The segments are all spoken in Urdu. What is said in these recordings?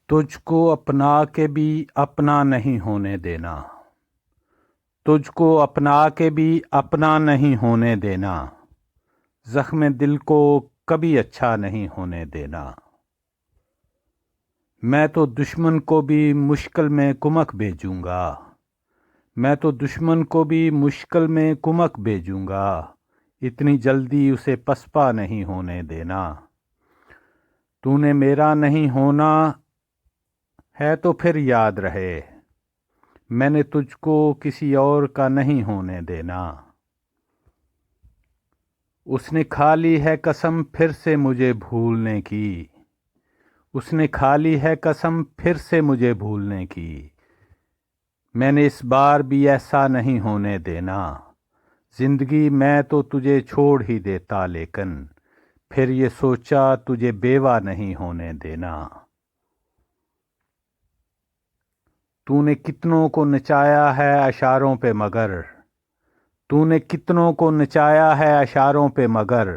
تجھ کو اپنا کے بھی اپنا نہیں ہونے دینا، تجھ کو اپنا کے بھی اپنا نہیں ہونے دینا، زخم دل کو کبھی اچھا نہیں ہونے دینا۔ میں تو دشمن کو بھی مشکل میں کمک بھیجوں گا، میں تو دشمن کو بھی مشکل میں کمک بھیجوں گا، اتنی جلدی اسے پسپا نہیں ہونے دینا۔ تو نے میرا نہیں ہونا ہے تو پھر یاد رہے، میں نے تجھ کو کسی اور کا نہیں ہونے دینا۔ اس نے کھا لی ہے قسم پھر سے مجھے بھولنے کی، اس نے کھا لی ہے قسم پھر سے مجھے بھولنے کی، میں نے اس بار بھی ایسا نہیں ہونے دینا۔ زندگی میں تو تجھے چھوڑ ہی دیتا لیکن پھر یہ سوچا تجھے بیوہ نہیں ہونے دینا۔ تو نے کتنوں کو نچایا ہے اشاروں پہ مگر، تو نے کتنوں کو نچایا ہے اشاروں پہ مگر،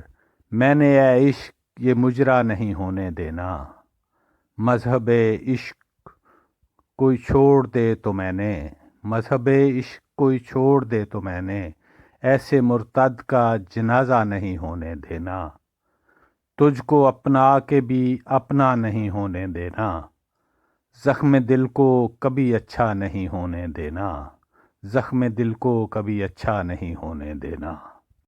میں نے اے عشق یہ مجرا نہیں ہونے دینا۔ مذہب عشق کوئی چھوڑ دے تو میں نے، مذہب عشق کوئی چھوڑ دے تو میں نے، ایسے مرتد کا جنازہ نہیں ہونے دینا۔ تجھ کو اپنا کے بھی اپنا نہیں ہونے دینا، زخم دل کو کبھی اچھا نہیں ہونے دینا، زخم دل کو کبھی اچھا نہیں ہونے دینا۔